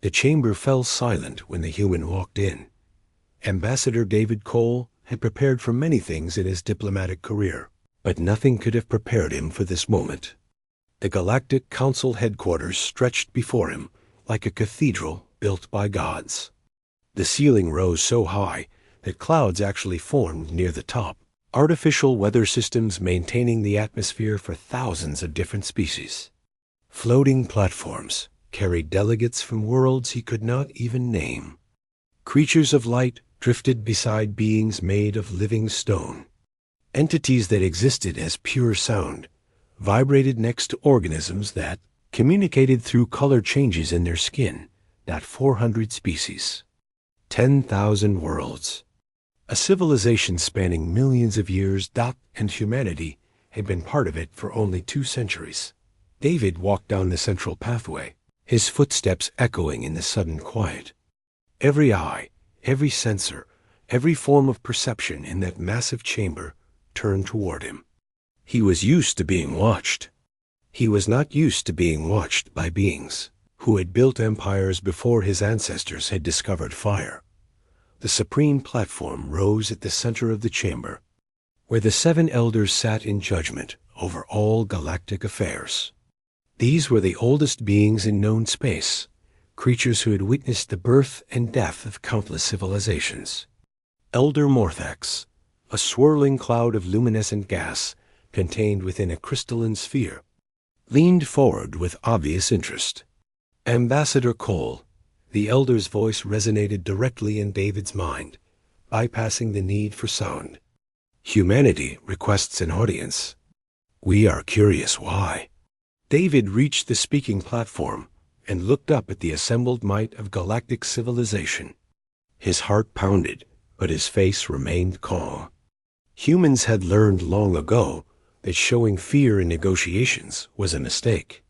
The chamber fell silent when the human walked in. Ambassador David Cole had prepared for many things in his diplomatic career, but nothing could have prepared him for this moment. The Galactic Council headquarters stretched before him like a cathedral built by gods. The ceiling rose so high that clouds actually formed near the top, artificial weather systems maintaining the atmosphere for thousands of different species. Floating platforms carried delegates from worlds he could not even name. Creatures of light drifted beside beings made of living stone. Entities that existed as pure sound vibrated next to organisms that communicated through color changes in their skin, not 400 species. 10,000 worlds. A civilization spanning millions of years, and humanity had been part of it for only 2 centuries. David walked down the central pathway, his footsteps echoing in the sudden quiet. Every eye, every sensor, every form of perception in that massive chamber turned toward him. He was used to being watched. He was not used to being watched by beings who had built empires before his ancestors had discovered fire. The supreme platform rose at the center of the chamber, where the 7 elders sat in judgment over all galactic affairs. These were the oldest beings in known space, creatures who had witnessed the birth and death of countless civilizations. Elder Morthax, a swirling cloud of luminescent gas contained within a crystalline sphere, leaned forward with obvious interest. Ambassador Cole, the elder's voice resonated directly in David's mind, bypassing the need for sound. Humanity requests an audience. We are curious why. David reached the speaking platform and looked up at the assembled might of galactic civilization. His heart pounded, but his face remained calm. Humans had learned long ago that showing fear in negotiations was a mistake.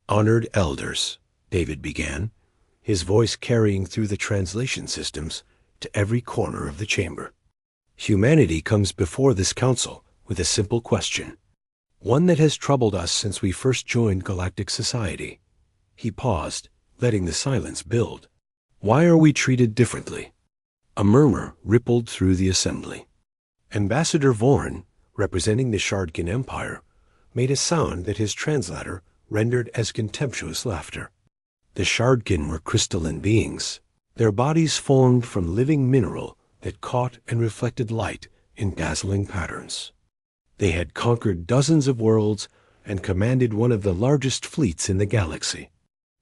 Honored elders, David began, his voice carrying through the translation systems to every corner of the chamber. Humanity comes before this council with a simple question, one that has troubled us since we first joined galactic society. He paused, letting the silence build. Why are we treated differently? A murmur rippled through the assembly. Ambassador Vorin, representing the Shardkin Empire, made a sound that his translator rendered as contemptuous laughter. The Shardkin were crystalline beings, their bodies formed from living mineral that caught and reflected light in dazzling patterns. They had conquered dozens of worlds and commanded one of the largest fleets in the galaxy.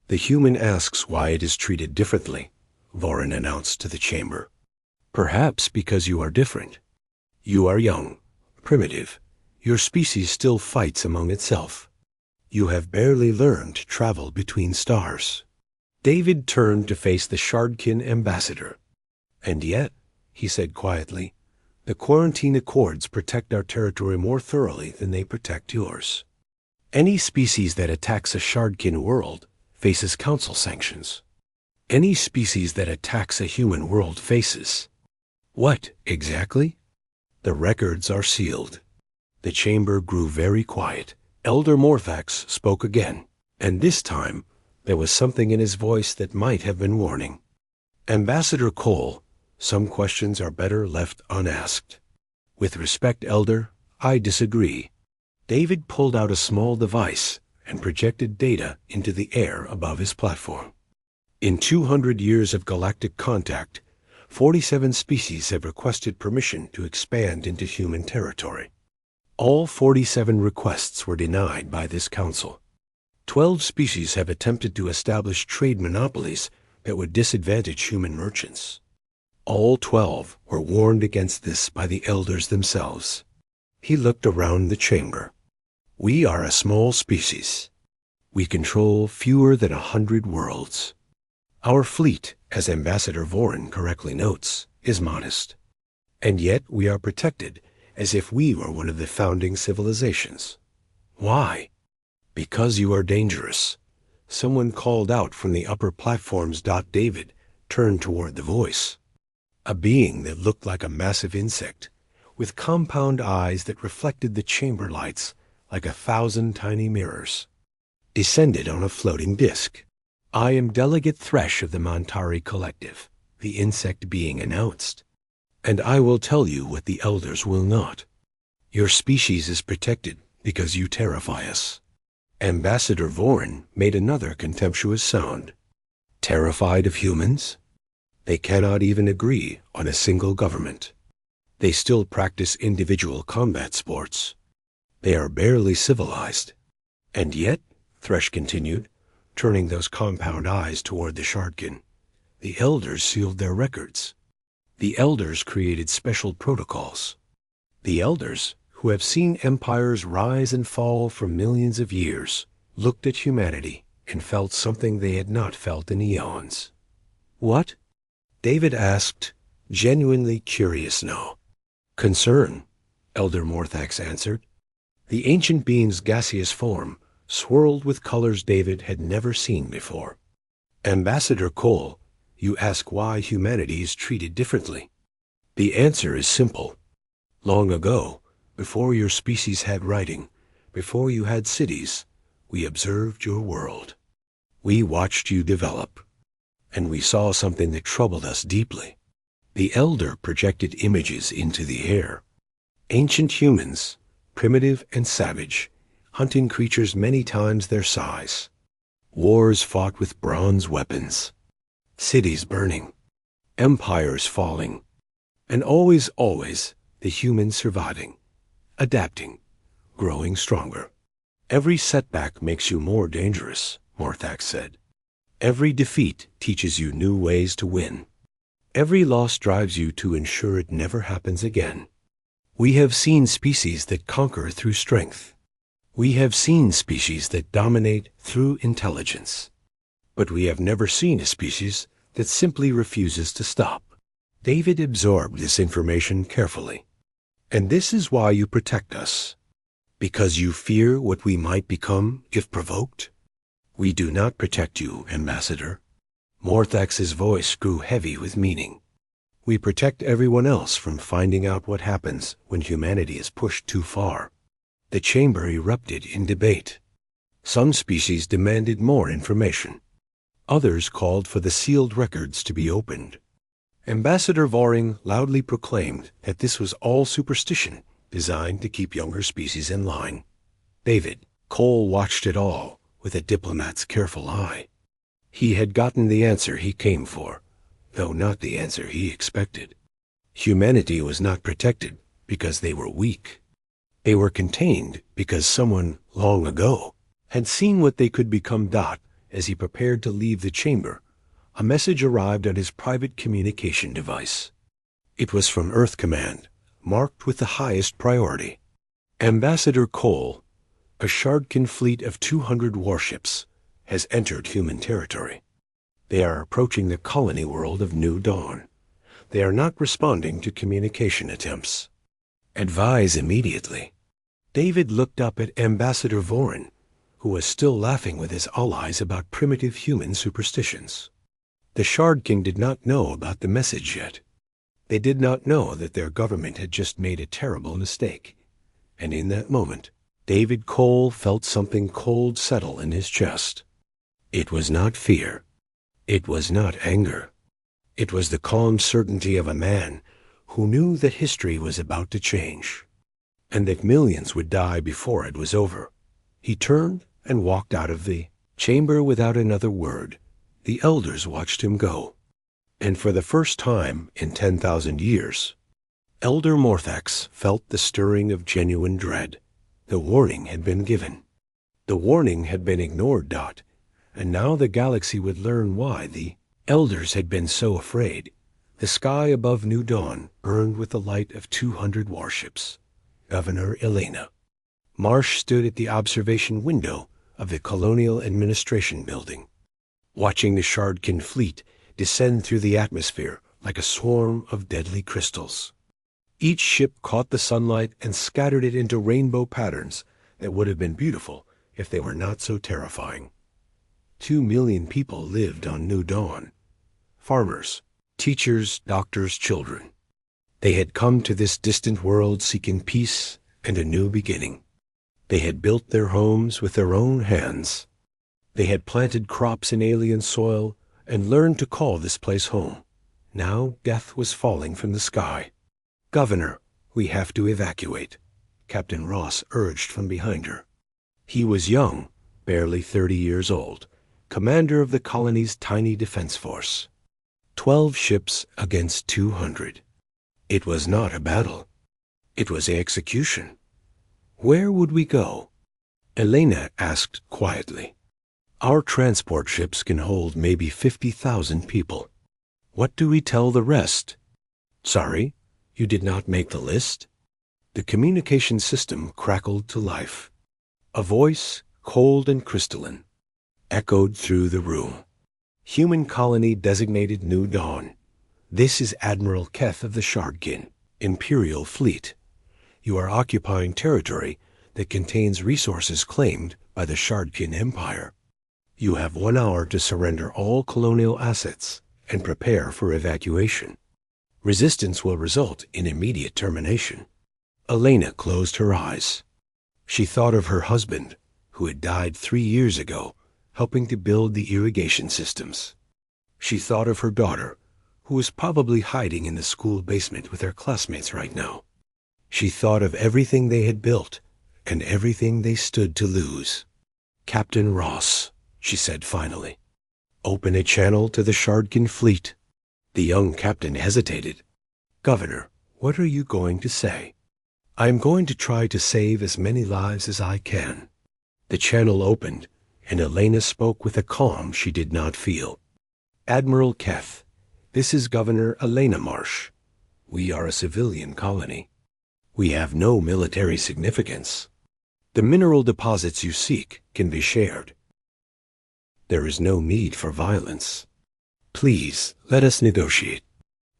The human asks why it is treated differently, Vorin announced to the chamber. Perhaps because you are different. You are young, primitive. Your species still fights among itself. You have barely learned to travel between stars. David turned to face the Shardkin ambassador. And yet, he said quietly, the quarantine accords protect our territory more thoroughly than they protect yours. Any species that attacks a Shardkin world faces council sanctions. Any species that attacks a human world faces. What, exactly? The records are sealed. The chamber grew very quiet. Elder Morthax spoke again, and this time there was something in his voice that might have been warning. Ambassador Cole, some questions are better left unasked. With respect, Elder, I disagree. David pulled out a small device and projected data into the air above his platform. In 200 years of galactic contact, 47 species have requested permission to expand into human territory. All 47 requests were denied by this council. 12 species have attempted to establish trade monopolies that would disadvantage human merchants. All 12 were warned against this by the elders themselves. He looked around the chamber. We are a small species. We control fewer than 100 worlds. Our fleet, as Ambassador Vorin correctly notes, is modest. And yet we are protected as if we were one of the founding civilizations. Why? Because you are dangerous. Someone called out from the upper platforms. David turned toward the voice. A being that looked like a massive insect, with compound eyes that reflected the chamber lights like 1,000 tiny mirrors, descended on a floating disk. I am Delegate Thresh of the Montari Collective, the insect being announced. And I will tell you what the elders will not. Your species is protected because you terrify us. Ambassador Vorin made another contemptuous sound. Terrified of humans? They cannot even agree on a single government. They still practice individual combat sports. They are barely civilized. And yet, Thresh continued, turning those compound eyes toward the Shardkin, the elders sealed their records. The elders created special protocols. The elders, who have seen empires rise and fall for millions of years, looked at humanity and felt something they had not felt in eons. What? David asked, genuinely curious now. Concern, Elder Morthax answered. The ancient being's gaseous form swirled with colors David had never seen before. Ambassador Cole, you ask why humanity is treated differently. The answer is simple. Long ago, before your species had writing, before you had cities, we observed your world. We watched you develop, and we saw something that troubled us deeply. The Elder projected images into the air. Ancient humans, primitive and savage, hunting creatures many times their size. Wars fought with bronze weapons. Cities burning. Empires falling. And always, the humans surviving, adapting, growing stronger. Every setback makes you more dangerous, Morthax said. Every defeat teaches you new ways to win. Every loss drives you to ensure it never happens again. We have seen species that conquer through strength. We have seen species that dominate through intelligence. But we have never seen a species that simply refuses to stop. David absorbed this information carefully. And this is why you protect us. Because you fear what we might become if provoked? We do not protect you, Ambassador. Morthax's voice grew heavy with meaning. We protect everyone else from finding out what happens when humanity is pushed too far. The chamber erupted in debate. Some species demanded more information. Others called for the sealed records to be opened. Ambassador Voring loudly proclaimed that this was all superstition designed to keep younger species in line. David Cole watched it all with a diplomat's careful eye. He had gotten the answer he came for, though not the answer he expected. Humanity was not protected because they were weak. They were contained because someone, long ago, had seen what they could become. As he prepared to leave the chamber, a message arrived on his private communication device. It was from Earth Command, marked with the highest priority. Ambassador Cole, a Shardkin fleet of 200 warships, has entered human territory. They are approaching the colony world of New Dawn. They are not responding to communication attempts. Advise immediately. David looked up at Ambassador Vorin, who was still laughing with his allies about primitive human superstitions. The Shardkin did not know about the message yet. They did not know that their government had just made a terrible mistake. And in that moment, David Cole felt something cold settle in his chest. It was not fear. It was not anger. It was the calm certainty of a man who knew that history was about to change, and that millions would die before it was over. He turned and walked out of the chamber without another word. The elders watched him go. And for the first time in 10,000 years, Elder Morthax felt the stirring of genuine dread. The warning had been given. The warning had been ignored, and now the galaxy would learn why the elders had been so afraid. The sky above New Dawn burned with the light of 200 warships. Governor Elena. Marsh stood at the observation window of the Colonial Administration Building, watching the Shardkin fleet descend through the atmosphere like a swarm of deadly crystals. Each ship caught the sunlight and scattered it into rainbow patterns that would have been beautiful if they were not so terrifying. 2 million people lived on New Dawn. Farmers, teachers, doctors, children. They had come to this distant world seeking peace and a new beginning. They had built their homes with their own hands. They had planted crops in alien soil and learned to call this place home. Now death was falling from the sky. "Governor, we have to evacuate," Captain Ross urged from behind her. He was young, barely 30 years old, commander of the colony's tiny defense force. 12 ships against 200. It was not a battle. It was an execution. Where would we go? Elena asked quietly. Our transport ships can hold maybe 50,000 people. What do we tell the rest? Sorry, you did not make the list? The communication system crackled to life. A voice, cold and crystalline, echoed through the room. Human colony designated New Dawn. This is Admiral Keth of the Shardkin, Imperial Fleet. You are occupying territory that contains resources claimed by the Shardkin Empire. You have 1 hour to surrender all colonial assets and prepare for evacuation. Resistance will result in immediate termination. Elena closed her eyes. She thought of her husband, who had died 3 years ago, helping to build the irrigation systems. She thought of her daughter, who was probably hiding in the school basement with her classmates right now. She thought of everything they had built and everything they stood to lose. "Captain Ross," she said finally, "open a channel to the Shardkin fleet." The young captain hesitated. "Governor, what are you going to say?" "I am going to try to save as many lives as I can." The channel opened, and Elena spoke with a calm she did not feel. "Admiral Keth, this is Governor Elena Marsh. We are a civilian colony. We have no military significance. The mineral deposits you seek can be shared. There is no need for violence. Please, let us negotiate."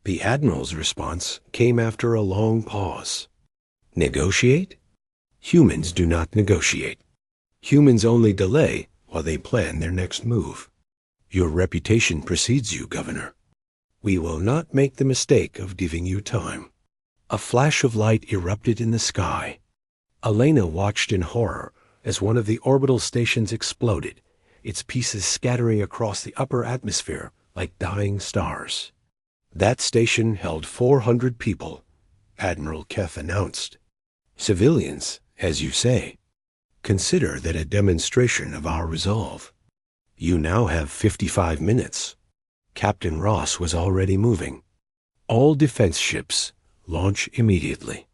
The Admiral's response came after a long pause. "Negotiate? Humans do not negotiate. Humans only delay while they plan their next move. Your reputation precedes you, Governor. We will not make the mistake of giving you time." A flash of light erupted in the sky. Elena watched in horror as one of the orbital stations exploded, its pieces scattering across the upper atmosphere like dying stars. "That station held 400 people," Admiral Keth announced. "Civilians, as you say. Consider that a demonstration of our resolve. You now have 55 minutes. Captain Ross was already moving. All defense ships, launch immediately.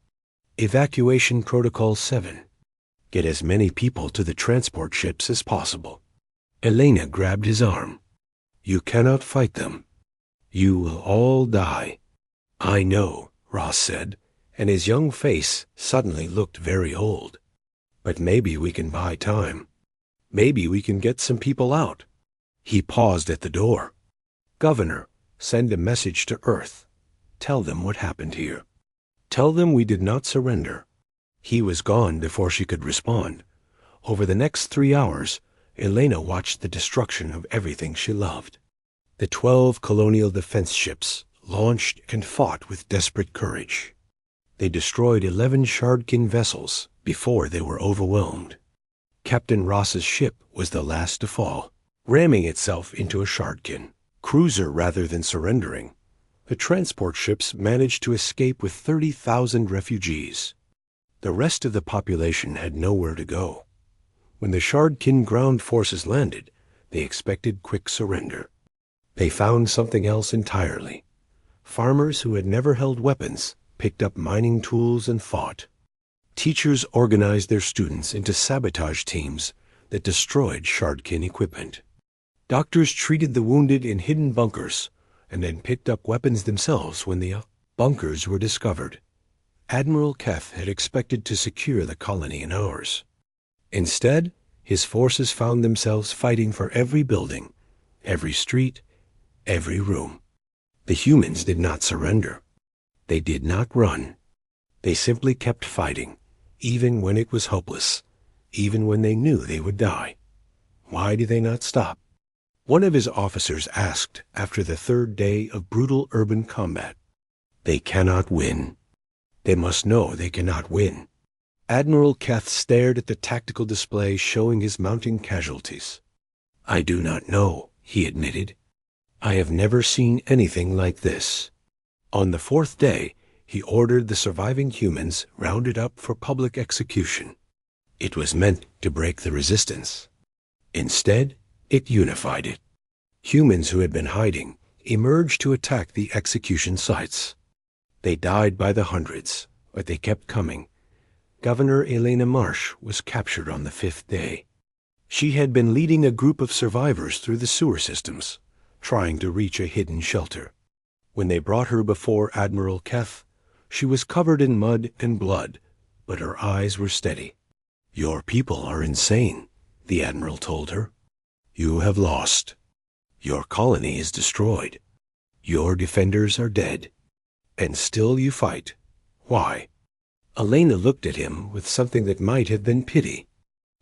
Evacuation Protocol 7. Get as many people to the transport ships as possible." Elena grabbed his arm. "You cannot fight them. You will all die." "I know," Ross said, and his young face suddenly looked very old. "But maybe we can buy time. Maybe we can get some people out." He paused at the door. "Governor, send a message to Earth. Tell them what happened here. Tell them we did not surrender." He was gone before she could respond. Over the next 3 hours, Elena watched the destruction of everything she loved. The 12 colonial defense ships launched and fought with desperate courage. They destroyed 11 Shardkin vessels before they were overwhelmed. Captain Ross's ship was the last to fall, ramming itself into a Shardkin cruiser rather than surrendering. The transport ships managed to escape with 30,000 refugees. The rest of the population had nowhere to go. When the Shardkin ground forces landed, they expected quick surrender. They found something else entirely. Farmers who had never held weapons picked up mining tools and fought. Teachers organized their students into sabotage teams that destroyed Shardkin equipment. Doctors treated the wounded in hidden bunkers and then picked up weapons themselves when the bunkers were discovered. Admiral Keth had expected to secure the colony in hours. Instead, his forces found themselves fighting for every building, every street, every room. The humans did not surrender. They did not run. They simply kept fighting, even when it was hopeless, even when they knew they would die. Why did they not stop? One of his officers asked after the 3rd day of brutal urban combat. They cannot win. They must know they cannot win. Admiral Keth stared at the tactical display showing his mounting casualties. I do not know, he admitted. I have never seen anything like this. On the fourth day, he ordered the surviving humans rounded up for public execution. It was meant to break the resistance. Instead, it unified it. Humans who had been hiding emerged to attack the execution sites. They died by the hundreds, but they kept coming. Governor Elena Marsh was captured on the fifth day. She had been leading a group of survivors through the sewer systems, trying to reach a hidden shelter. When they brought her before Admiral Keth, she was covered in mud and blood, but her eyes were steady. "Your people are insane," the Admiral told her. "You have lost. Your colony is destroyed. Your defenders are dead. And still you fight. Why?" Elena looked at him with something that might have been pity.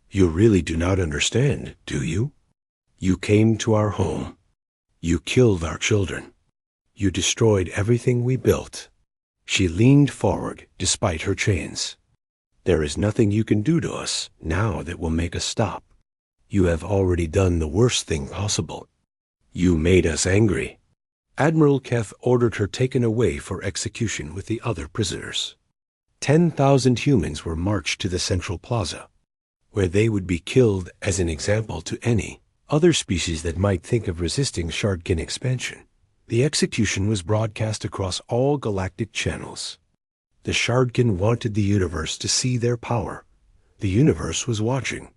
"You really do not understand, do you? You came to our home. You killed our children. You destroyed everything we built." She leaned forward despite her chains. "There is nothing you can do to us now that will make us stop. You have already done the worst thing possible. You made us angry." Admiral Keth ordered her taken away for execution with the other prisoners. 10,000 humans were marched to the central plaza, where they would be killed as an example to any other species that might think of resisting Shardkin expansion. The execution was broadcast across all galactic channels. The Shardkin wanted the universe to see their power. The universe was watching.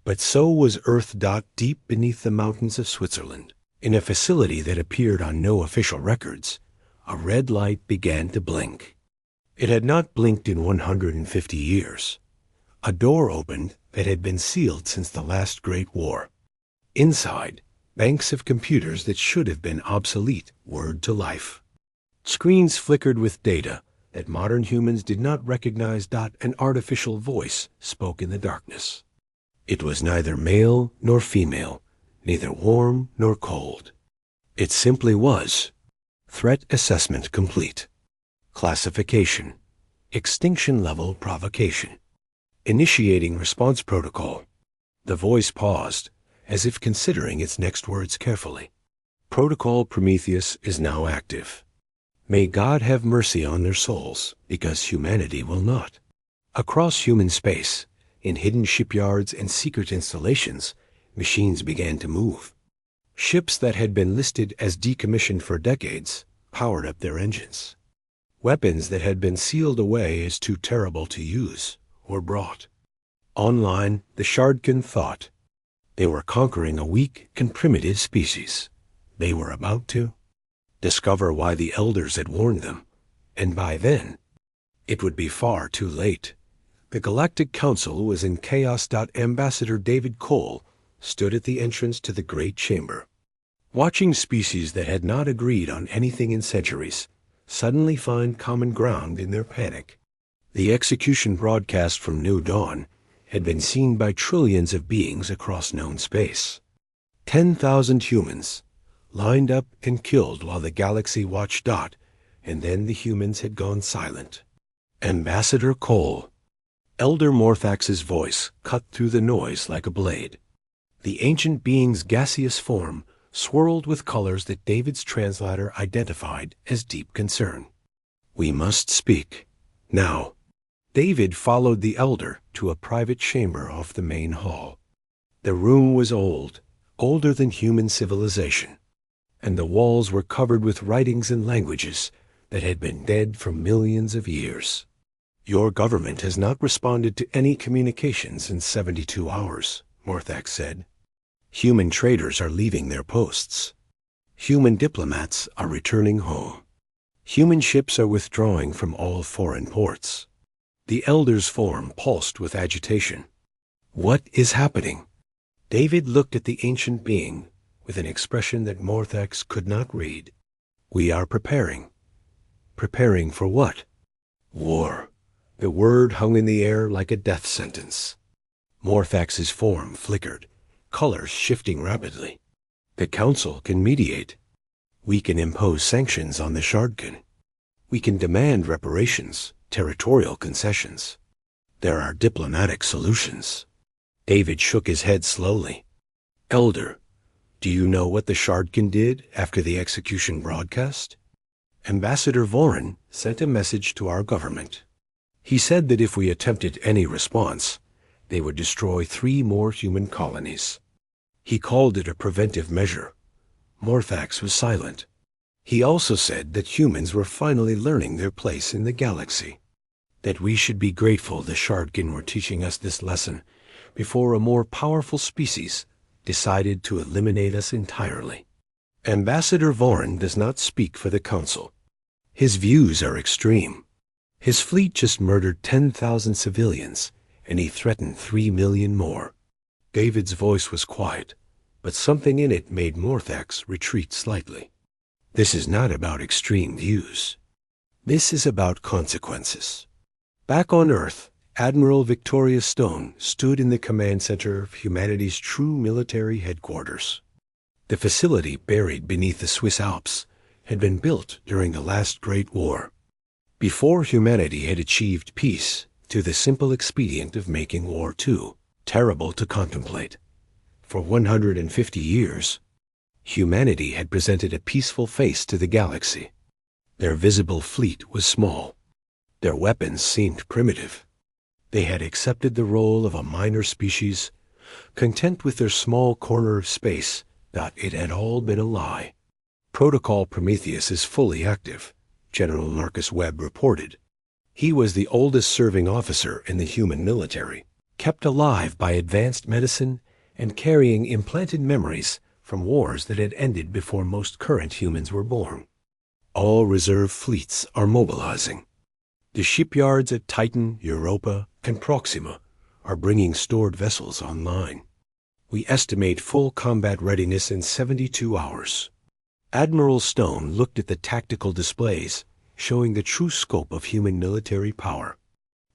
But so was Earth. Deep beneath the mountains of Switzerland, in a facility that appeared on no official records, a red light began to blink. It had not blinked in 150 years. A door opened that had been sealed since the last Great War. Inside, banks of computers that should have been obsolete whirred to life. Screens flickered with data that modern humans did not recognize. An artificial voice spoke in the darkness. It was neither male nor female, neither warm nor cold. It simply was. Threat assessment complete. Classification. Extinction level provocation. Initiating response protocol. The voice paused, as if considering its next words carefully. Protocol Prometheus is now active. May God have mercy on their souls, because humanity will not. Across human space, in hidden shipyards and secret installations, machines began to move. Ships that had been listed as decommissioned for decades powered up their engines. Weapons that had been sealed away as too terrible to use were brought. Online, the Shardkin thought. They were conquering a weak and primitive species. They were about to discover why the elders had warned them, and by then, it would be far too late. The Galactic Council was in chaos. Ambassador David Cole stood at the entrance to the Great Chamber. Watching species that had not agreed on anything in centuries suddenly find common ground in their panic. The execution broadcast from New Dawn had been seen by trillions of beings across known space. 10,000 humans lined up and killed while the galaxy watched. And then the humans had gone silent. Ambassador Cole. Elder Morthax's voice cut through the noise like a blade. The ancient being's gaseous form swirled with colors that David's translator identified as deep concern. "We must speak. Now." David followed the elder to a private chamber off the main hall. The room was old, older than human civilization, and the walls were covered with writings and languages that had been dead for millions of years. "Your government has not responded to any communications in 72 hours, Morthax said. Human traders are leaving their posts. Human diplomats are returning home. Human ships are withdrawing from all foreign ports." The elder's form pulsed with agitation. "What is happening?" David looked at the ancient being with an expression that Morthax could not read. "We are preparing." "Preparing for what?" "War." The word hung in the air like a death sentence. Morthax's form flickered, colors shifting rapidly. "The Council can mediate. We can impose sanctions on the Shardkin. We can demand reparations, territorial concessions. There are diplomatic solutions." David shook his head slowly. "Elder, Do you know what the Shardkin did after the execution broadcast? Ambassador Vorin sent a message to our government. He said that if we attempted any response, they would destroy 3 more human colonies. He called it a preventive measure. Morthax was silent. He also said that humans were finally learning their place in the galaxy, that we should be grateful the Shardkin were teaching us this lesson before a more powerful species decided to eliminate us entirely. Ambassador Vorin does not speak for the Council. His views are extreme. His fleet just murdered 10,000 civilians, and he threatened 3 million more. David's voice was quiet, but something in it made Morthax retreat slightly. This is not about extreme views. This is about consequences. Back on Earth, Admiral Victoria Stone stood in the command center of humanity's true military headquarters. The facility buried beneath the Swiss Alps had been built during the last Great War, before humanity had achieved peace through the simple expedient of making war too terrible to contemplate. For 150 years, humanity had presented a peaceful face to the galaxy. Their visible fleet was small. Their weapons seemed primitive. They had accepted the role of a minor species, content with their small corner of space, that it had all been a lie. Protocol Prometheus is fully active, General Marcus Webb reported. He was the oldest serving officer in the human military, kept alive by advanced medicine and carrying implanted memories from wars that had ended before most current humans were born. All reserve fleets are mobilizing. The shipyards at Titan, Europa, and Proxima are bringing stored vessels online. We estimate full combat readiness in 72 hours. Admiral Stone looked at the tactical displays, showing the true scope of human military power.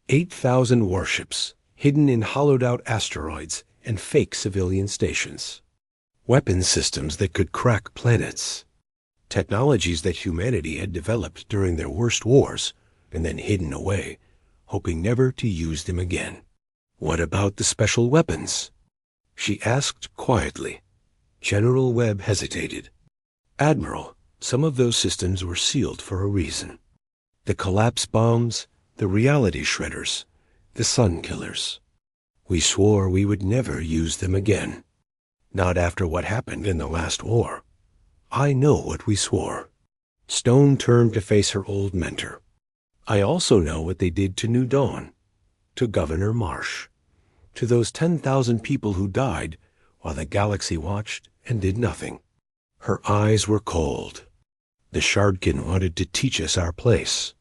8,000 warships, hidden in hollowed-out asteroids and fake civilian stations. Weapon systems that could crack planets. Technologies that humanity had developed during their worst wars and then hidden away, hoping never to use them again. What about the special weapons? She asked quietly. General Webb hesitated. Admiral, some of those systems were sealed for a reason. The collapse bombs, the reality shredders, the sun killers. We swore we would never use them again. Not after what happened in the last war. I know what we swore. Stone turned to face her old mentor. I also know what they did to New Dawn, to Governor Marsh, to those 10,000 people who died while the galaxy watched and did nothing. Her eyes were cold. The Shardkin wanted to teach us our place.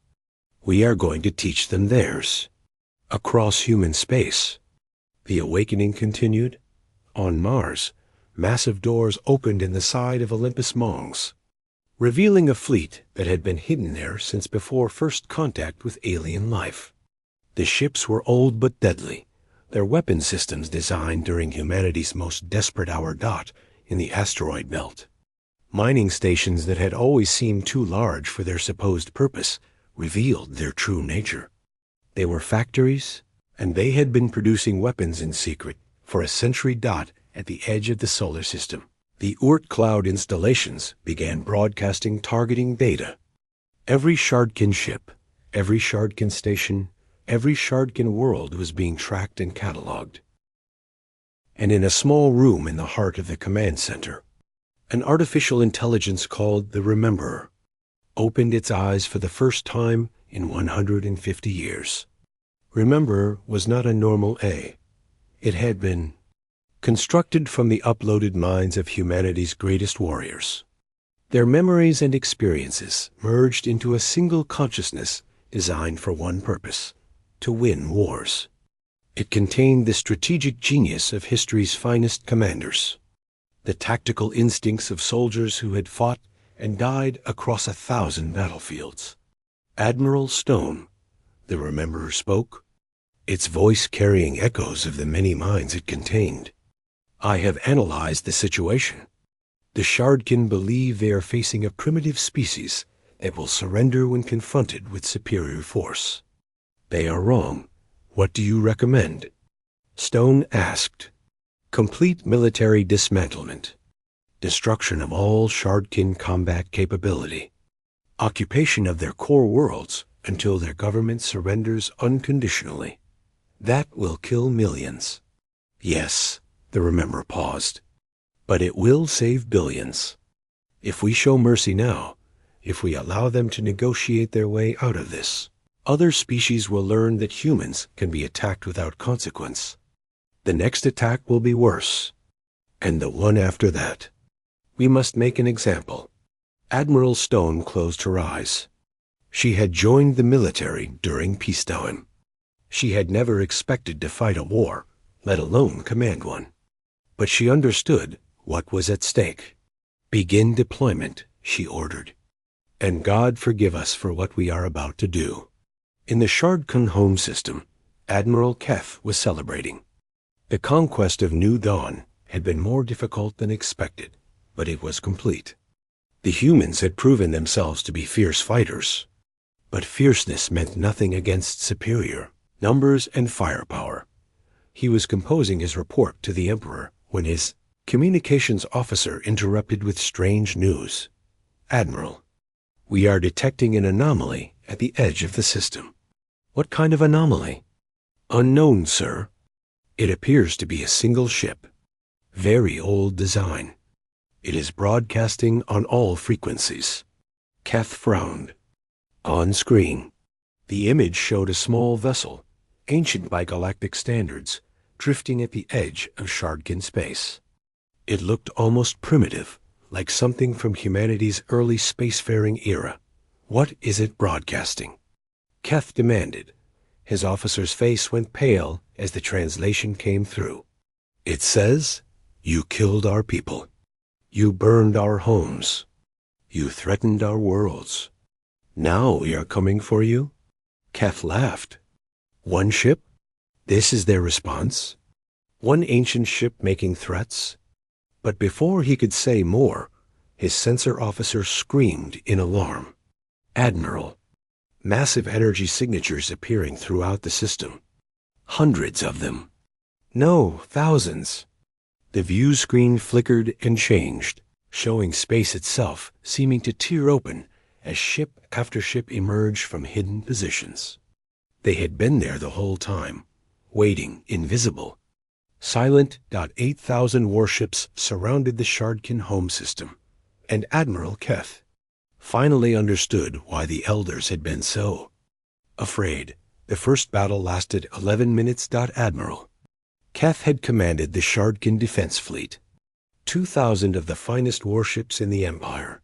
We are going to teach them theirs. Across human space. The awakening continued. On Mars, massive doors opened in the side of Olympus Mons, revealing a fleet that had been hidden there since before first contact with alien life. The ships were old but deadly, their weapon systems designed during humanity's most desperate hour in the asteroid belt. Mining stations that had always seemed too large for their supposed purpose revealed their true nature. They were factories, and they had been producing weapons in secret for a century at the edge of the solar system. The Oort cloud installations began broadcasting targeting data. Every Shardkin ship, every Shardkin station, every Shardkin world was being tracked and cataloged. And in a small room in the heart of the command center, an artificial intelligence called the Rememberer opened its eyes for the first time in 150 years. Rememberer was not a normal A. It had been constructed from the uploaded minds of humanity's greatest warriors. Their memories and experiences merged into a single consciousness designed for one purpose: to win wars. It contained the strategic genius of history's finest commanders, the tactical instincts of soldiers who had fought and died across 1,000 battlefields. Admiral Stone, the Rememberer, spoke, its voice carrying echoes of the many minds it contained. I have analyzed the situation. The Shardkin believe they are facing a primitive species that will surrender when confronted with superior force. They are wrong. What do you recommend? Stone asked. Complete military dismantlement. destruction of all Shardkin combat capability, occupation of their core worlds until their government surrenders unconditionally. That will kill millions. Yes, the Remember paused. But it will save billions. If we show mercy now, if we allow them to negotiate their way out of this, other species will learn that humans can be attacked without consequence. The next attack will be worse, and the one after that. We must make an example. Admiral Stone closed her eyes. She had joined the military during peacetime. She had never expected to fight a war, let alone command one. But she understood what was at stake. Begin deployment, she ordered. And God forgive us for what we are about to do. In the Shardkin home system, Admiral Keth was celebrating. The conquest of New Dawn had been more difficult than expected, but it was complete. The humans had proven themselves to be fierce fighters. But fierceness meant nothing against superior numbers and firepower. He was composing his report to the Emperor when his communications officer interrupted with strange news. Admiral, we are detecting an anomaly at the edge of the system. What kind of anomaly? Unknown, sir. It appears to be a single ship. Very old design. It is broadcasting on all frequencies. Keth frowned. On screen, the image showed a small vessel, ancient by galactic standards, drifting at the edge of Shardkin space. It looked almost primitive, like something from humanity's early spacefaring era. What is it broadcasting? Keth demanded. His officer's face went pale as the translation came through. It says, "You killed our people. You burned our homes. You threatened our worlds. Now we are coming for you?" Keth laughed. One ship? This is their response? One ancient ship making threats? But before he could say more, his sensor officer screamed in alarm. Admiral. Massive energy signatures appearing throughout the system. Hundreds of them. No, thousands. The view screen flickered and changed, showing space itself seeming to tear open as ship after ship emerged from hidden positions. They had been there the whole time, waiting, invisible. Silent 8,000 warships surrounded the Shardkin home system, and Admiral Keth finally understood why the elders had been so afraid. The first battle lasted 11 minutes. Admiral Keth had commanded the Shardkin Defense Fleet, 2,000 of the finest warships in the Empire,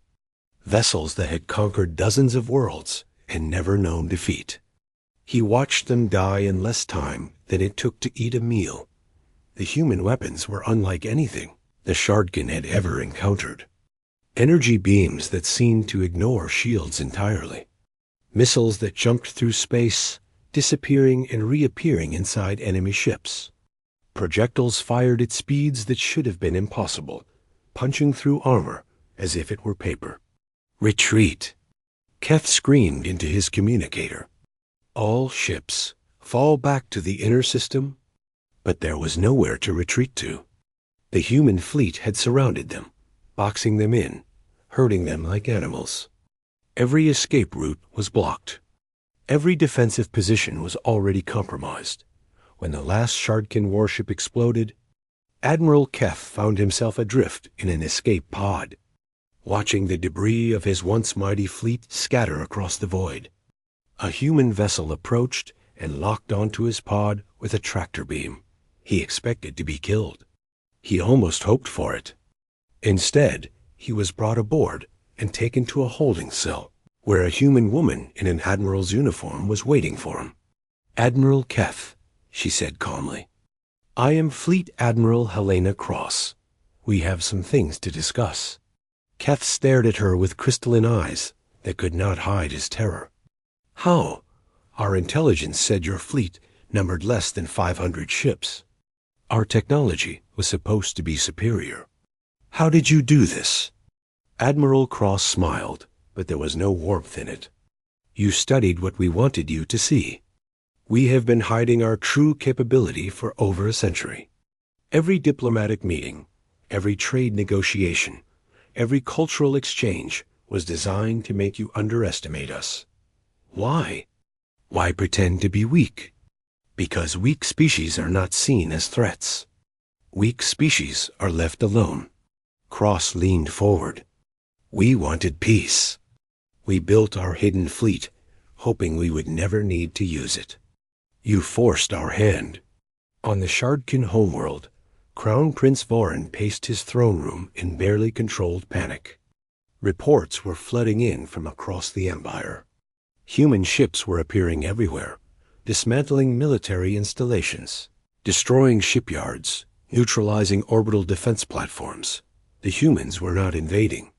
vessels that had conquered dozens of worlds and never known defeat. He watched them die in less time than it took to eat a meal. The human weapons were unlike anything the Shardkin had ever encountered. Energy beams that seemed to ignore shields entirely. Missiles that jumped through space, disappearing and reappearing inside enemy ships. Projectiles fired at speeds that should have been impossible, punching through armor as if it were paper. Retreat! Keth screamed into his communicator. All ships, fall back to the inner system. But there was nowhere to retreat to. The human fleet had surrounded them, boxing them in, herding them like animals. Every escape route was blocked. Every defensive position was already compromised. When the last Shardkin warship exploded, Admiral Keth found himself adrift in an escape pod, watching the debris of his once mighty fleet scatter across the void. A human vessel approached and locked onto his pod with a tractor beam. He expected to be killed. He almost hoped for it. Instead, he was brought aboard and taken to a holding cell, where a human woman in an admiral's uniform was waiting for him. "Admiral Keth," she said calmly. "I am Fleet Admiral Helena Cross. We have some things to discuss." Keth stared at her with crystalline eyes that could not hide his terror. "How? Our intelligence said your fleet numbered less than 500 ships. Our technology was supposed to be superior. How did you do this?" Admiral Cross smiled, but there was no warmth in it. "You studied what we wanted you to see. We have been hiding our true capability for over a century. Every diplomatic meeting, Every trade negotiation, every cultural exchange was designed to make you underestimate us. Why? Why pretend to be weak? Because weak species are not seen as threats. Weak species are left alone. Cross leaned forward. We wanted peace. We built our hidden fleet, hoping we would never need to use it. You forced our hand. On the Shardkin homeworld, Crown Prince Vorin paced his throne room in barely controlled panic. Reports were flooding in from across the Empire. Human ships were appearing everywhere, dismantling military installations, destroying shipyards, neutralizing orbital defense platforms. The humans were not invading.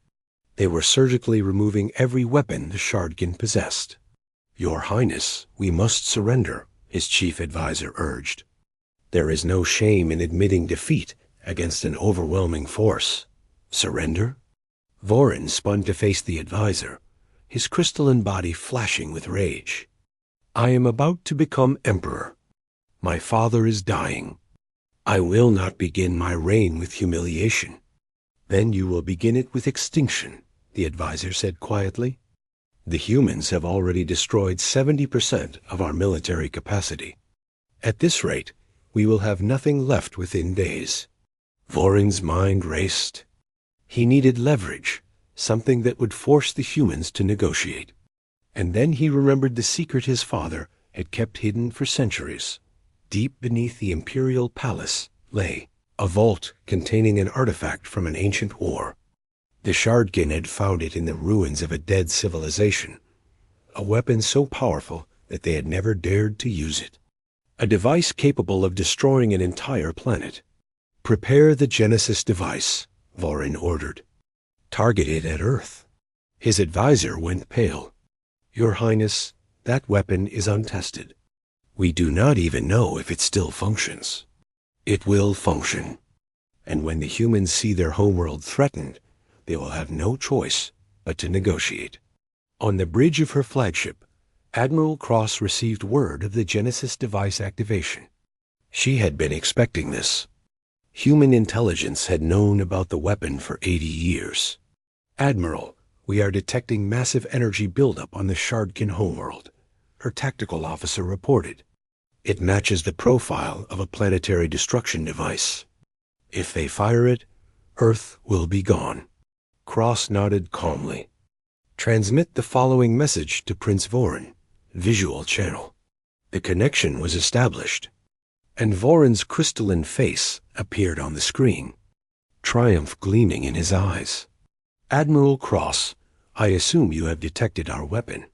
They were surgically removing every weapon the Shardkin possessed. Your Highness, we must surrender, his chief advisor urged. There is no shame in admitting defeat against an overwhelming force. Surrender? Vorin spun to face the advisor, his crystalline body flashing with rage. I am about to become emperor. My father is dying. I will not begin my reign with humiliation. Then you will begin it with extinction, the advisor said quietly. The humans have already destroyed 70% of our military capacity. At this rate, we will have nothing left within days. Vorin's mind raced. He needed leverage, something that would force the humans to negotiate. And then he remembered the secret his father had kept hidden for centuries. Deep beneath the imperial palace lay a vault containing an artifact from an ancient war. The Shardkin had found it in the ruins of a dead civilization, a weapon so powerful that they had never dared to use it. A device capable of destroying an entire planet. Prepare the Genesis device, Vorin ordered. Target it at Earth. His advisor went pale. Your Highness, that weapon is untested. We do not even know if it still functions. It will function. And when the humans see their homeworld threatened, they will have no choice but to negotiate. On the bridge of her flagship, Admiral Cross received word of the Genesis device activation. She had been expecting this. Human intelligence had known about the weapon for 80 years. Admiral, we are detecting massive energy buildup on the Shardkin homeworld, her tactical officer reported. It matches the profile of a planetary destruction device. If they fire it, Earth will be gone. Cross nodded calmly. Transmit the following message to Prince Vorin. Visual channel. The connection was established, and Vorin's crystalline face appeared on the screen, triumph gleaming in his eyes. Admiral Cross, I assume you have detected our weapon.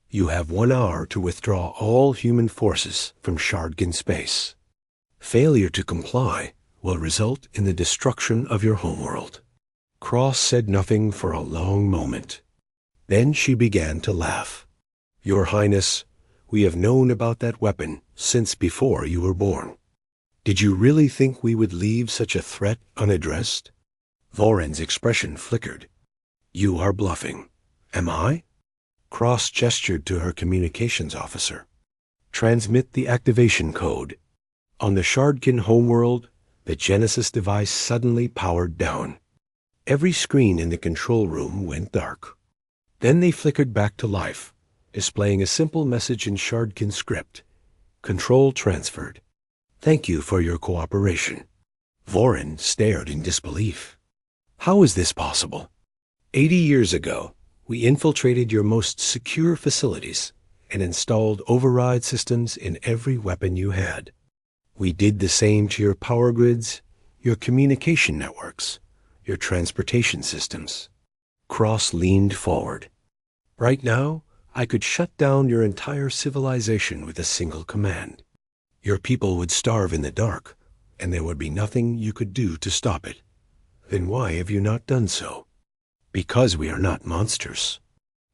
You have 1 hour to withdraw all human forces from Shardkin space. Failure to comply will result in the destruction of your homeworld. Cross said nothing for a long moment. Then she began to laugh. Your Highness, we have known about that weapon since before you were born. Did you really think we would leave such a threat unaddressed? Vorin's expression flickered. You are bluffing. Am I? Cross gestured to her communications officer. Transmit the activation code. On the Shardkin homeworld, the Genesis device suddenly powered down. Every screen in the control room went dark. Then they flickered back to life, displaying a simple message in Shardkin script. Control transferred. Thank you for your cooperation. Vorin stared in disbelief. How is this possible? 80 years ago, we infiltrated your most secure facilities and installed override systems in every weapon you had. We did the same to your power grids, your communication networks, your transportation systems. Cross leaned forward. Right now, I could shut down your entire civilization with a single command. Your people would starve in the dark, and there would be nothing you could do to stop it. Then why have you not done so? Because we are not monsters.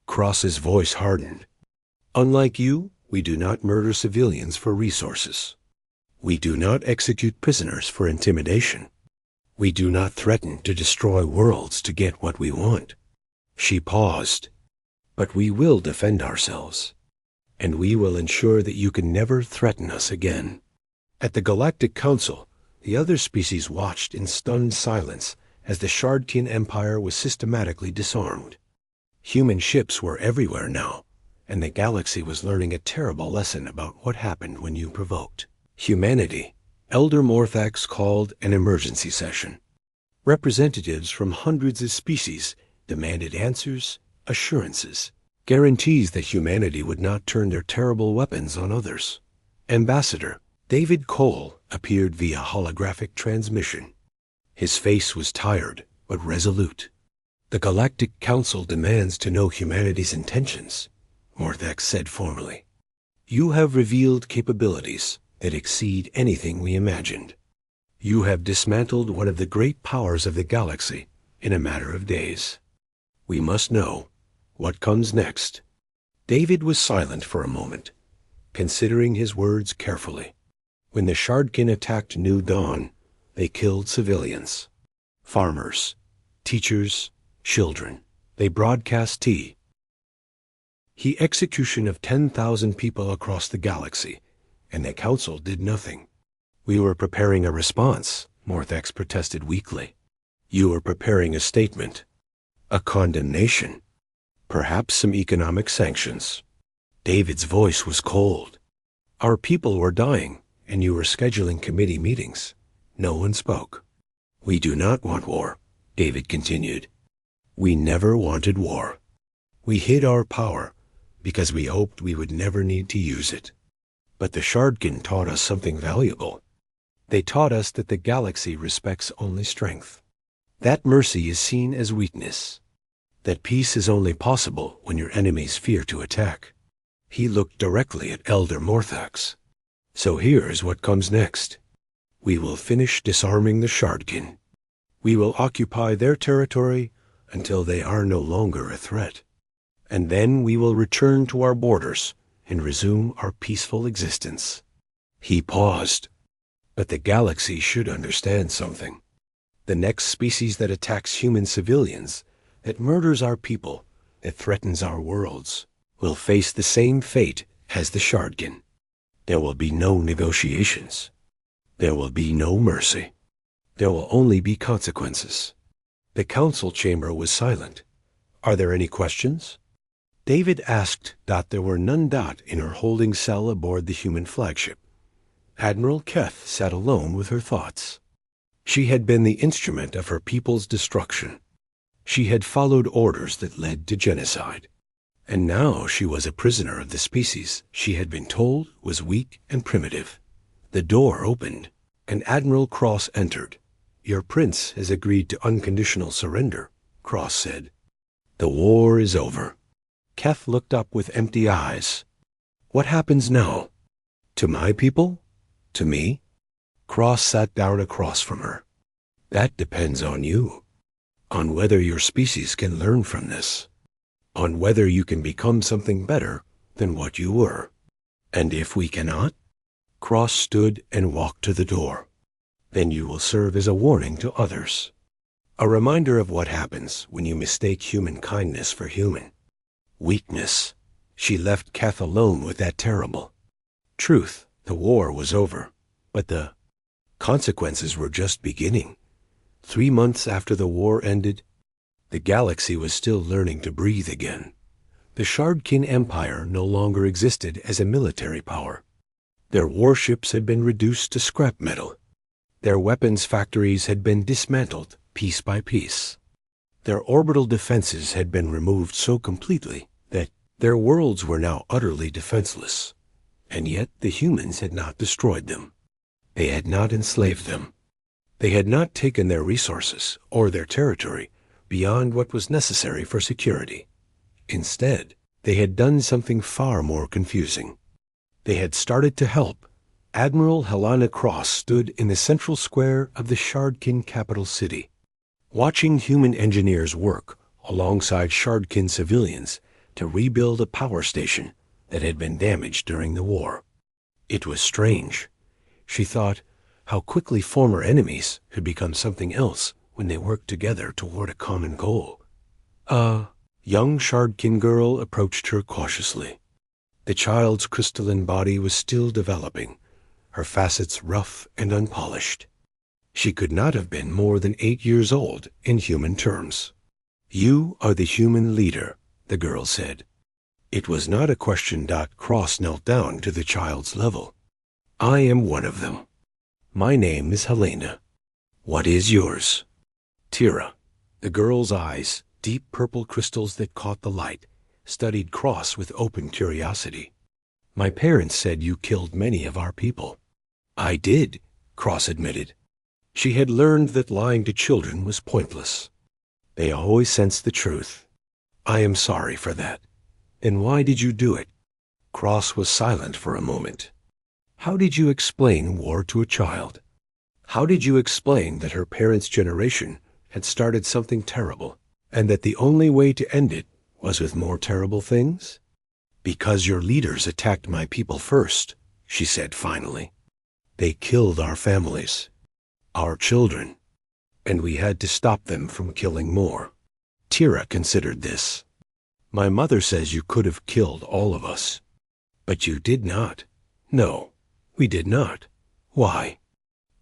Cross's voice hardened. Unlike you, we do not murder civilians for resources. We do not execute prisoners for intimidation. We do not threaten to destroy worlds to get what we want. She paused. But we will defend ourselves, and we will ensure that you can never threaten us again. At the Galactic Council, The other species watched in stunned silence as the Shardkin Empire was systematically disarmed. Human ships were everywhere now, and the galaxy was learning a terrible lesson about what happened when you provoked humanity. Elder Morthax called an emergency session. Representatives from hundreds of species demanded answers, assurances, guarantees that humanity would not turn their terrible weapons on others. Ambassador David Cole appeared via holographic transmission. His face was tired but resolute. "The Galactic Council demands to know humanity's intentions," Morthax said formally. "You have revealed capabilities that exceed anything we imagined. You have dismantled one of the great powers of the galaxy in a matter of days. We must know what comes next." David was silent for a moment, considering his words carefully. When the Shardkin attacked New Dawn, they killed civilians, farmers, teachers, children. They broadcast execution of 10,000 people across the galaxy, and the Council did nothing. "We were preparing a response," Morthax protested weakly. "You were preparing a statement, a condemnation, perhaps some economic sanctions." David's voice was cold. "Our people were dying, and you were scheduling committee meetings." No one spoke. "We do not want war," David continued. "We never wanted war. We hid our power because we hoped we would never need to use it. But the Shardkin taught us something valuable. They taught us that the galaxy respects only strength, that mercy is seen as weakness, that peace is only possible when your enemies fear to attack." He looked directly at Elder Morthax. "So here's what comes next. We will finish disarming the Shardkin. We will occupy their territory until they are no longer a threat. And then we will return to our borders and resume our peaceful existence." He paused. "But the galaxy should understand something. The next species that attacks human civilians, that murders our people, that threatens our worlds, will face the same fate as the Shardkin. There will be no negotiations. There will be no mercy. There will only be consequences." The council chamber was silent. "Are there any questions?" David asked. There were none. In her holding cell aboard the human flagship, Admiral Keth sat alone with her thoughts. She had been the instrument of her people's destruction. She had followed orders that led to genocide. And now she was a prisoner of the species she had been told was weak and primitive. The door opened, and Admiral Cross entered. "Your prince has agreed to unconditional surrender," Cross said. "The war is over." Keth looked up with empty eyes. "What happens now? To my people? To me?" Cross sat down across from her. "That depends on you, on whether your species can learn from this, on whether you can become something better than what you were. And if we cannot?" Cross stood and walked to the door. "Then you will serve as a warning to others, a reminder of what happens when you mistake human kindness for human weakness." She left Keth alone with that terrible truth. The war was over, but the consequences were just beginning. 3 months after the war ended, the galaxy was still learning to breathe again. The Shardkin Empire no longer existed as a military power. Their warships had been reduced to scrap metal. Their weapons factories had been dismantled piece by piece. Their orbital defenses had been removed so completely that their worlds were now utterly defenseless. And yet the humans had not destroyed them. They had not enslaved them. They had not taken their resources or their territory beyond what was necessary for security. Instead, they had done something far more confusing. They had started to help. Admiral Helena Cross stood in the central square of the Shardkin capital city, watching human engineers work alongside Shardkin civilians to rebuild a power station that had been damaged during the war. It was strange. She thought how quickly former enemies could become something else when they worked together toward a common goal. A young Shardkin girl approached her cautiously. The child's crystalline body was still developing, her facets rough and unpolished. She could not have been more than 8 years old in human terms. "You are the human leader," the girl said. It was not a question. Cross knelt down to the child's level. "I am one of them. My name is Helena. What is yours?" "Tira." The girl's eyes, deep purple crystals that caught the light, studied Cross with open curiosity. "My parents said you killed many of our people." "I did," Cross admitted. She had learned that lying to children was pointless. They always sensed the truth. "I am sorry for that." "Then why did you do it?" Cross was silent for a moment. How did you explain war to a child? How did you explain that her parents' generation had started something terrible, and that the only way to end it was with more terrible things? "Because your leaders attacked my people first," she said finally. "They killed our families, our children, and we had to stop them from killing more." Tira considered this. "My mother says you could have killed all of us. But you did not." "No, we did not." "Why?"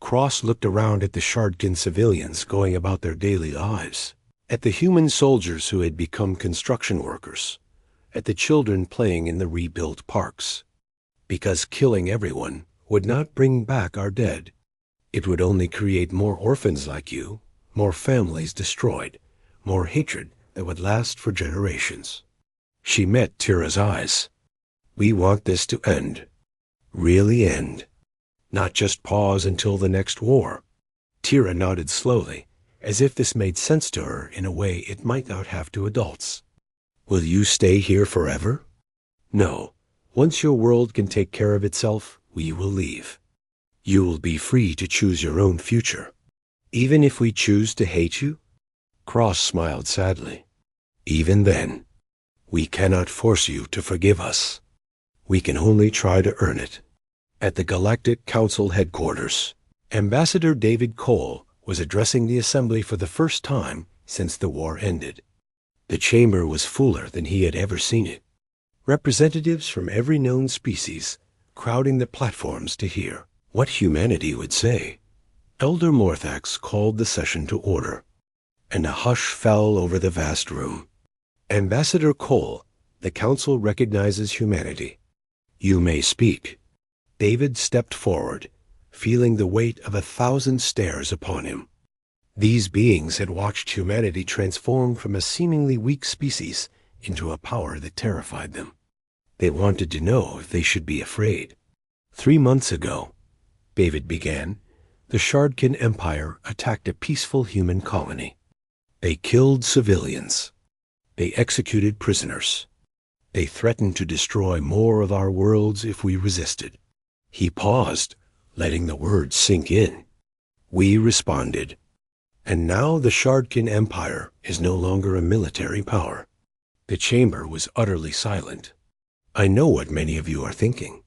Cross looked around at the Shardkin civilians going about their daily lives, at the human soldiers who had become construction workers, at the children playing in the rebuilt parks. "Because killing everyone would not bring back our dead. It would only create more orphans like you, more families destroyed, more hatred that would last for generations." She met Tira's eyes. "We want this to end. Really end. Not just pause until the next war." Tira nodded slowly, as if this made sense to her in a way it might not have to adults. "Will you stay here forever?" "No. Once your world can take care of itself, we will leave. You will be free to choose your own future." "Even if we choose to hate you?" Cross smiled sadly. "Even then, we cannot force you to forgive us. We can only try to earn it." At the Galactic Council headquarters, Ambassador David Cole was addressing the assembly for the first time since the war ended. The chamber was fuller than he had ever seen it. Representatives from every known species crowding the platforms to hear what humanity would say. Elder Morthax called the session to order, and a hush fell over the vast room. "Ambassador Cole, the Council recognizes humanity. You may speak." David stepped forward, feeling the weight of 1,000 stares upon him. These beings had watched humanity transform from a seemingly weak species into a power that terrified them. They wanted to know if they should be afraid. "3 months ago," David began, "the Shardkin Empire attacked a peaceful human colony. They killed civilians. They executed prisoners. They threatened to destroy more of our worlds if we resisted." He paused, letting the words sink in. "We responded. And now the Shardkin Empire is no longer a military power." The chamber was utterly silent. "I know what many of you are thinking.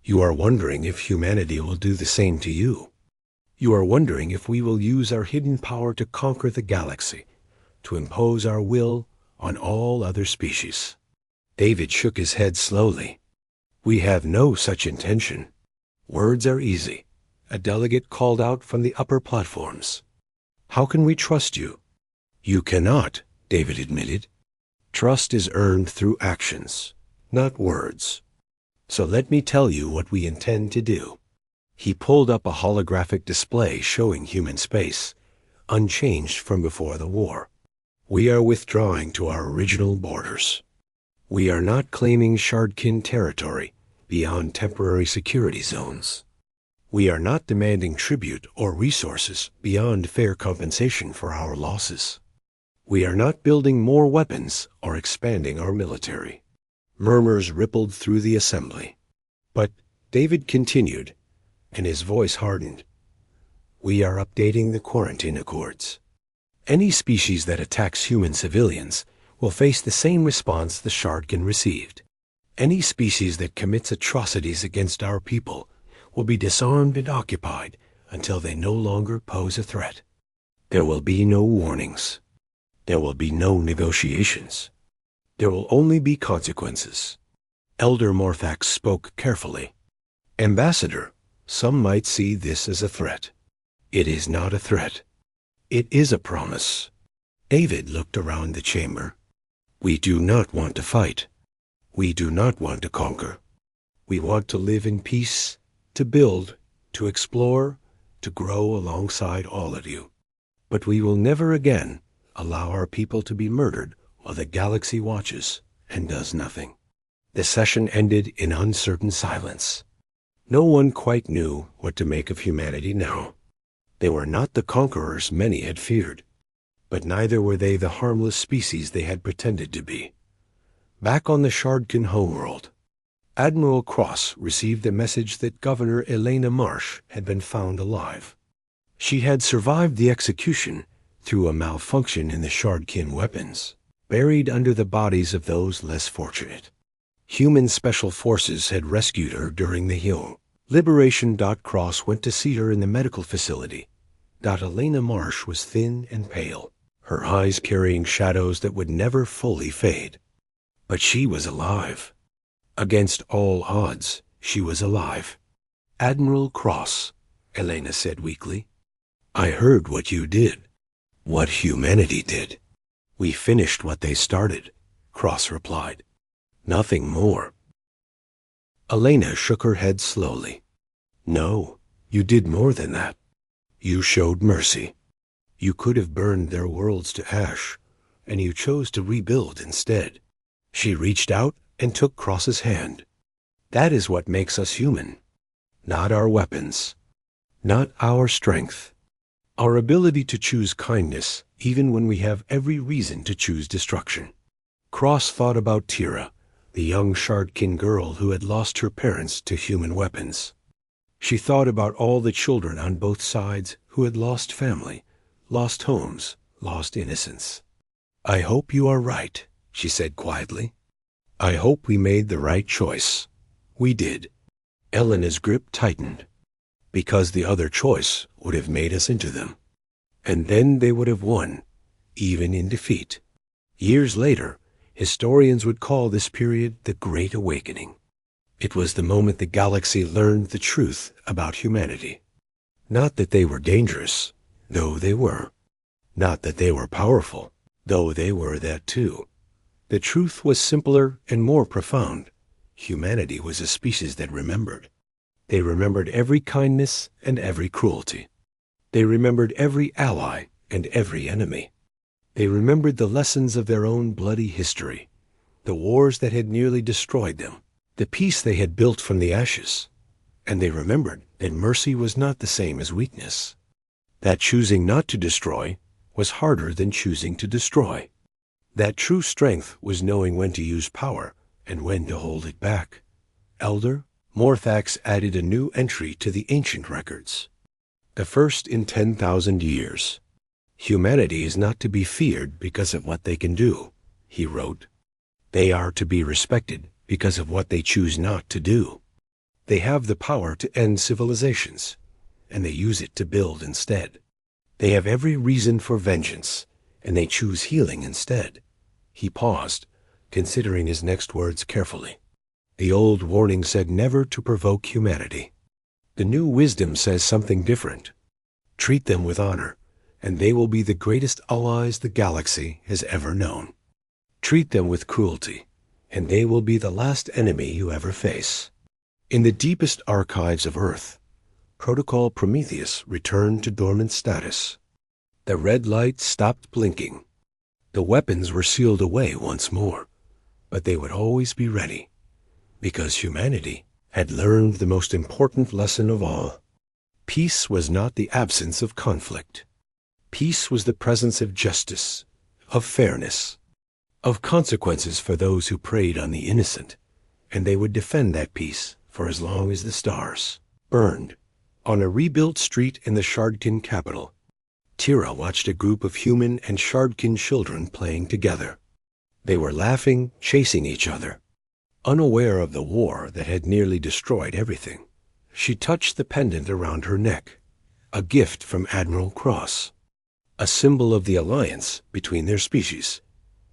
You are wondering if humanity will do the same to you. You are wondering if we will use our hidden power to conquer the galaxy, to impose our will on all other species." David shook his head slowly. "We have no such intention. Words are easy," a delegate called out from the upper platforms. "How can we trust you?" "You cannot," David admitted. "Trust is earned through actions, not words. So let me tell you what we intend to do." He pulled up a holographic display showing human space, unchanged from before the war. "We are withdrawing to our original borders. We are not claiming Shardkin territory beyond temporary security zones. We are not demanding tribute or resources beyond fair compensation for our losses. We are not building more weapons or expanding our military." Murmurs rippled through the assembly. But David continued, and his voice hardened. "We are updating the quarantine accords. Any species that attacks human civilians will face the same response the Shardkin received. Any species that commits atrocities against our people will be disarmed and occupied until they no longer pose a threat. There will be no warnings. There will be no negotiations. There will only be consequences." Elder Morthax spoke carefully. "Ambassador, some might see this as a threat. It is not a threat. It is a promise. David looked around the chamber. We do not want to fight. We do not want to conquer. We want to live in peace, to build, to explore, to grow alongside all of you. But we will never again allow our people to be murdered while the galaxy watches and does nothing. The session ended in uncertain silence. No one quite knew what to make of humanity now. They were not the conquerors many had feared, but neither were they the harmless species they had pretended to be. Back on the Shardkin homeworld, Admiral Cross received a message that Governor Elena Marsh had been found alive. She had survived the execution through a malfunction in the Shardkin weapons, buried under the bodies of those less fortunate. Human special forces had rescued her during the heal. Liberation. Cross went to see her in the medical facility. Elena Marsh was thin and pale, her eyes carrying shadows that would never fully fade. But she was alive. Against all odds, she was alive. Admiral Cross, Elena said weakly. I heard what you did. What humanity did. We finished what they started, Cross replied. Nothing more. Elena shook her head slowly. No, you did more than that. You showed mercy. You could have burned their worlds to ash, and you chose to rebuild instead. She reached out and took Cross's hand. That is what makes us human. Not our weapons. Not our strength. Our ability to choose kindness even when we have every reason to choose destruction. Cross thought about Tira, the young Shardkin girl who had lost her parents to human weapons. She thought about all the children on both sides who had lost family, lost homes, lost innocence. I hope you are right, she said quietly. I hope we made the right choice. We did. Elena's grip tightened, because the other choice would have made us into them. And then they would have won, even in defeat. Years later, historians would call this period the Great Awakening. It was the moment the galaxy learned the truth about humanity. Not that they were dangerous, though they were. Not that they were powerful, though they were that too. The truth was simpler and more profound. Humanity was a species that remembered. They remembered every kindness and every cruelty. They remembered every ally and every enemy. They remembered the lessons of their own bloody history, the wars that had nearly destroyed them, the peace they had built from the ashes. And they remembered that mercy was not the same as weakness, that choosing not to destroy was harder than choosing to destroy, that true strength was knowing when to use power and when to hold it back. Elder Morthax added a new entry to the ancient records. The first in 10,000 years. Humanity is not to be feared because of what they can do, he wrote. They are to be respected because of what they choose not to do. They have the power to end civilizations, and they use it to build instead. They have every reason for vengeance, and they choose healing instead. He paused, considering his next words carefully. The old warning said never to provoke humanity. The new wisdom says something different. Treat them with honor, and they will be the greatest allies the galaxy has ever known. Treat them with cruelty, and they will be the last enemy you ever face. In the deepest archives of Earth, Protocol Prometheus returned to dormant status. The red light stopped blinking. The weapons were sealed away once more, but they would always be ready, because humanity had learned the most important lesson of all. Peace was not the absence of conflict. Peace was the presence of justice, of fairness, of consequences for those who preyed on the innocent, and they would defend that peace for as long as the stars burned. On a rebuilt street in the Shardkin capital, Tira watched a group of human and Shardkin children playing together. They were laughing, chasing each other, unaware of the war that had nearly destroyed everything. She touched the pendant around her neck, a gift from Admiral Cross, a symbol of the alliance between their species.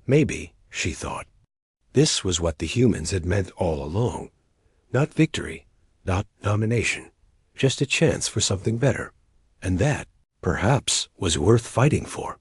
Maybe, she thought, this was what the humans had meant all along. Not victory, not domination, just a chance for something better. and that, perhaps, was worth fighting for.